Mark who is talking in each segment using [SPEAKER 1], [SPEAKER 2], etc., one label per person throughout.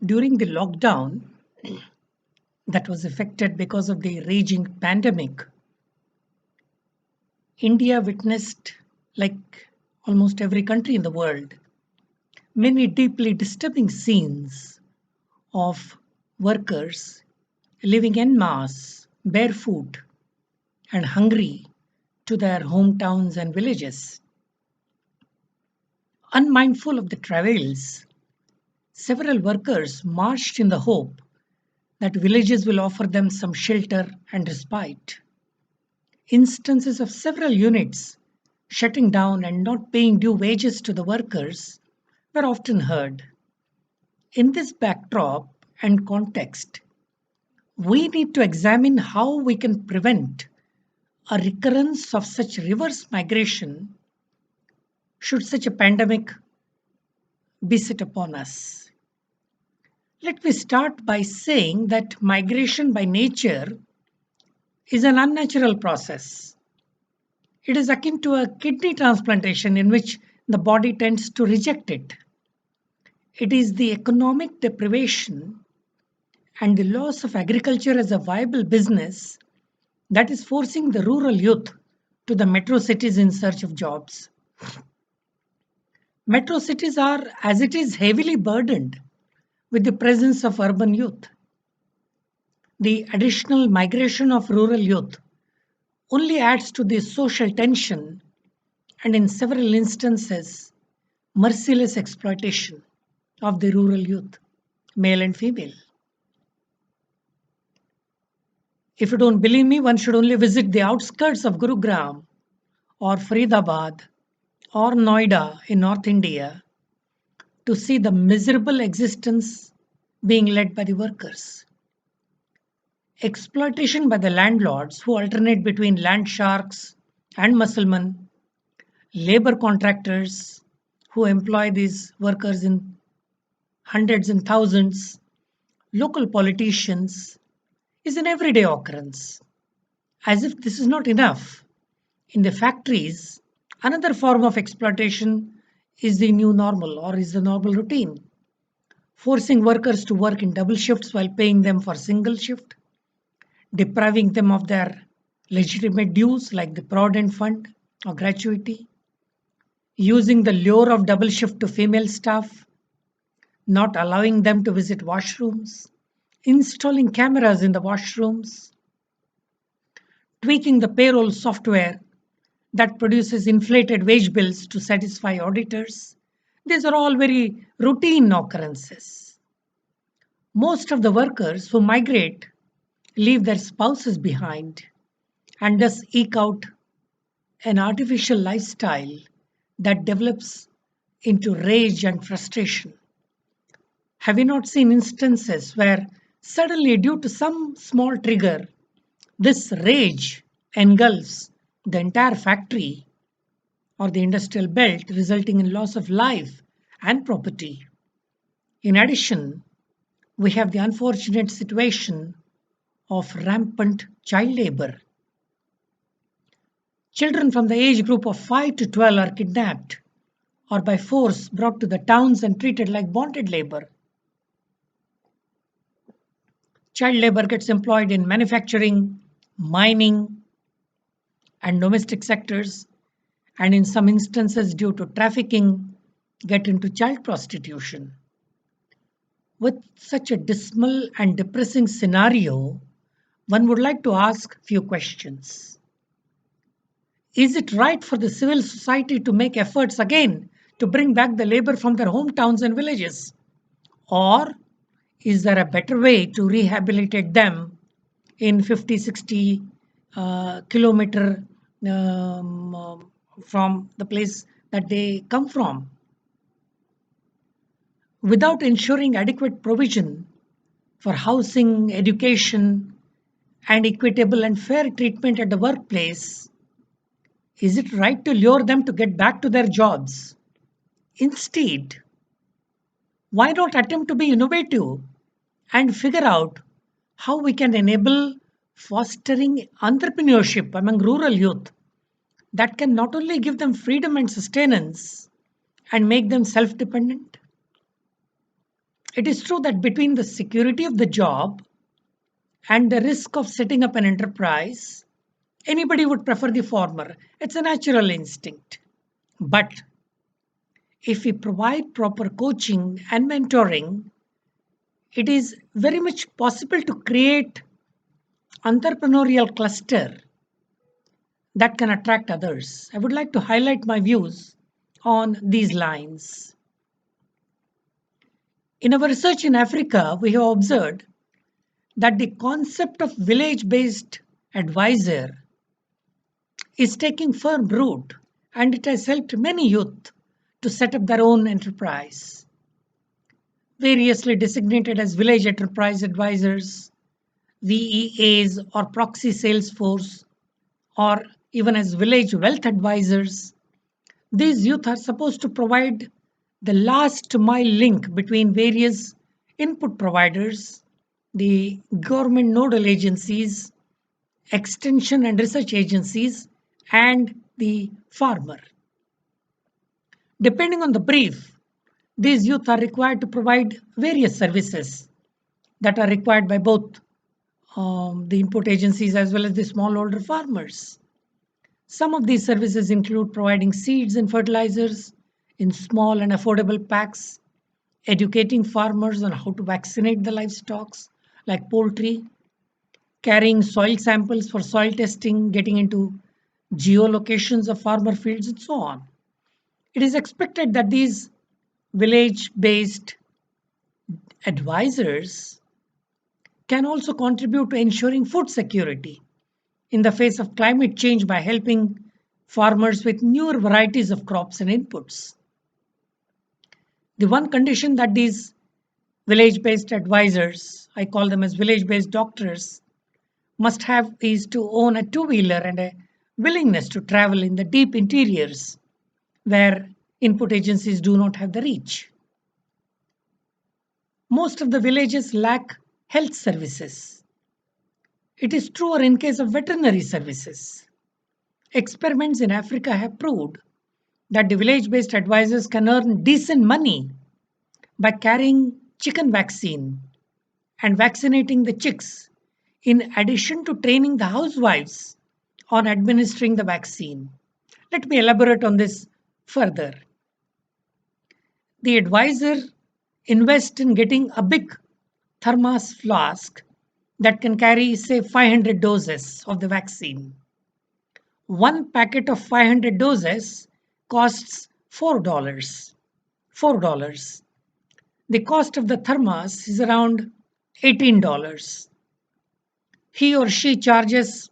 [SPEAKER 1] During the lockdown that was affected because of the raging pandemic, India witnessed, like almost every country in the world, many deeply disturbing scenes of workers living en masse, barefoot, and hungry to their hometowns and villages. Unmindful of the travails, several workers marched in the hope that villages will offer them some shelter and respite. Instances of several units shutting down and not paying due wages to the workers were often heard. In this backdrop and context, we need to examine how we can prevent a recurrence of such reverse migration should such a pandemic beset upon us. Let me start by saying that migration by nature is an unnatural process. It is akin to a kidney transplantation in which the body tends to reject it. It is the economic deprivation and the loss of agriculture as a viable business that is forcing the rural youth to the metro cities in search of jobs. Metro cities are, as it is, heavily burdened with the presence of urban youth. The additional migration of rural youth only adds to the social tension and, in several instances, merciless exploitation of the rural youth, male and female. If you don't believe me, one should only visit the outskirts of Gurugram or Faridabad or Noida in North India to see the miserable existence being led by the workers. Exploitation by the landlords who alternate between land sharks and Mussalman, labor contractors who employ these workers in hundreds and thousands, local politicians, is an everyday occurrence. As if this is not enough, in the factories, another form of exploitation is the new normal or is the normal routine, forcing workers to work in double shifts while paying them for single shift, depriving them of their legitimate dues like the Provident Fund or gratuity, using the lure of double shift to female staff, not allowing them to visit washrooms, installing cameras in the washrooms, tweaking the payroll software that produces inflated wage bills to satisfy auditors. These are all very routine occurrences. Most of the workers who migrate leave their spouses behind and thus eke out an artificial lifestyle that develops into rage and frustration. Have you not seen instances where suddenly, due to some small trigger, this rage engulfs the entire factory or the industrial belt, resulting in loss of life and property? In addition, we have the unfortunate situation of rampant child labor. Children from the age group of 5 to 12 are kidnapped or by force brought to the towns and treated like bonded labor. Child labor gets employed in manufacturing, mining, and domestic sectors, and in some instances, due to trafficking, get into child prostitution. With such a dismal and depressing scenario, one would like to ask few questions. Is it right for the civil society to make efforts again to bring back the labor from their hometowns and villages? Or is there a better way to rehabilitate them in 50, 60 kilometer from the place that they come from? Without ensuring adequate provision for housing, education, and equitable and fair treatment at the workplace, is it right to lure them to get back to their jobs? Instead, why not attempt to be innovative and figure out how we can enable fostering entrepreneurship among rural youth that can not only give them freedom and sustenance and make them self dependent? It is true that between the security of the job and the risk of setting up an enterprise, anybody would prefer the former. It's a natural instinct. But if we provide proper coaching and mentoring, it is very much possible to create entrepreneurial cluster that can attract others. I would like to highlight my views on these lines. In our research in Africa, we have observed that the concept of village based advisor is taking firm root, and it has helped many youth to set up their own enterprise. Variously designated as village enterprise advisors, VEAs, or proxy sales force, or even as village wealth advisors, these youth are supposed to provide the last mile link between various input providers, the government nodal agencies, extension and research agencies, and the farmer. Depending on the brief, these youth are required to provide various services that are required by both the input agencies as well as the smallholder farmers. Some of these services include providing seeds and fertilizers in small and affordable packs, educating farmers on how to vaccinate the livestock like poultry, carrying soil samples for soil testing, getting into geolocations of farmer fields, and so on. It is expected that these village based advisors can also contribute to ensuring food security in the face of climate change by helping farmers with newer varieties of crops and inputs. The one condition that these village based advisors, I call them as village based doctors, must have is to own a two-wheeler and a willingness to travel in the deep interiors where input agencies do not have the reach. Most of the villages lack health services. It is truer in case of veterinary services. Experiments in Africa have proved that the village based advisors can earn decent money by carrying chicken vaccine and vaccinating the chicks, in addition to training the housewives on administering the vaccine. Let me elaborate on this further. The advisor invests in getting a big thermos flask that can carry, say, 500 doses of the vaccine. One packet of 500 doses costs $4. $4. The cost of the thermos is around $18. He or she charges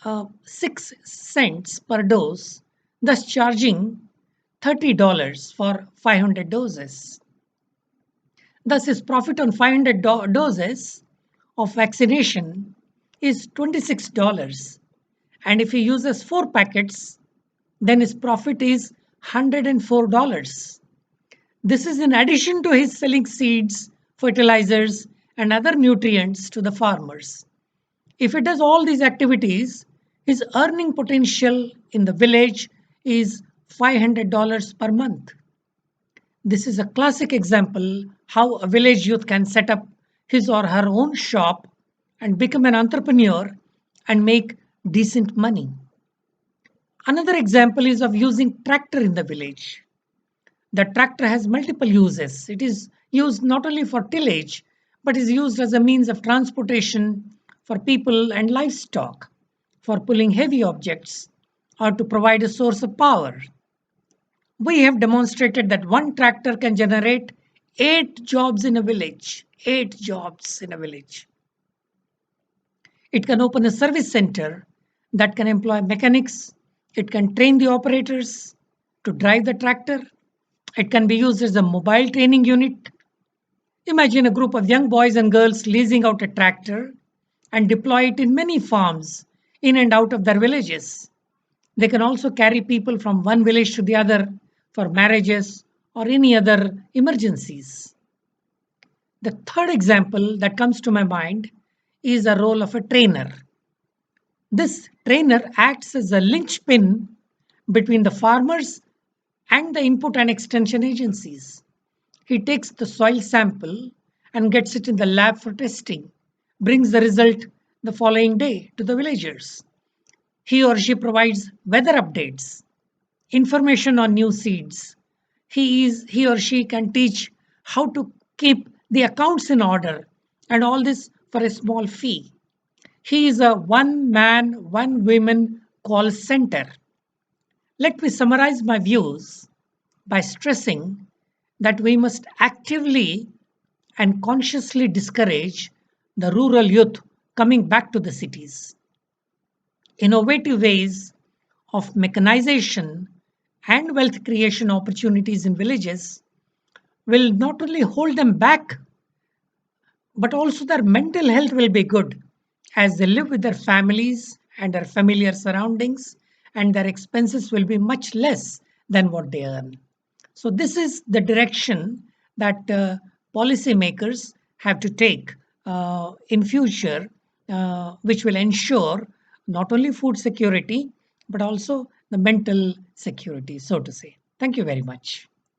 [SPEAKER 1] 6 cents per dose, thus charging $30 for 500 doses. Thus, his profit on 500 doses of vaccination is $26. And if he uses 4 packets, then his profit is $104. This is in addition to his selling seeds, fertilizers, and other nutrients to the farmers. If he does all these activities, his earning potential in the village is $500 per month. This is a classic example how a village youth can set up his or her own shop and become an entrepreneur and make decent money. Another example is of using tractor in the village. The tractor has multiple uses. It is used not only for tillage, but is used as a means of transportation for people and livestock, for pulling heavy objects, or to provide a source of power. We have demonstrated that one tractor can generate 8 jobs in a village. 8 jobs in a village. It can open a service center that can employ mechanics. It can train the operators to drive the tractor. It can be used as a mobile training unit. Imagine a group of young boys and girls leasing out a tractor and deploy it in many farms in and out of their villages. They can also carry people from one village to the other for marriages or any other emergencies. The third example that comes to my mind is the role of a trainer. This trainer acts as a linchpin between the farmers and the input and extension agencies. He takes the soil sample and gets it in the lab for testing, brings the result the following day to the villagers. He or she provides weather updates, information on new seeds. He or she can teach how to keep the accounts in order, and all this for a small fee. He is a one man, one woman call center. Let me summarize my views by stressing that we must actively and consciously discourage the rural youth coming back to the cities. Innovative ways of mechanization and wealth creation opportunities in villages will not only hold them back, but also their mental health will be good as they live with their families and their familiar surroundings, and their expenses will be much less than what they earn. So, this is the direction that policymakers have to take in future, which will ensure not only food security but also the mental security, so to say. Thank you very much.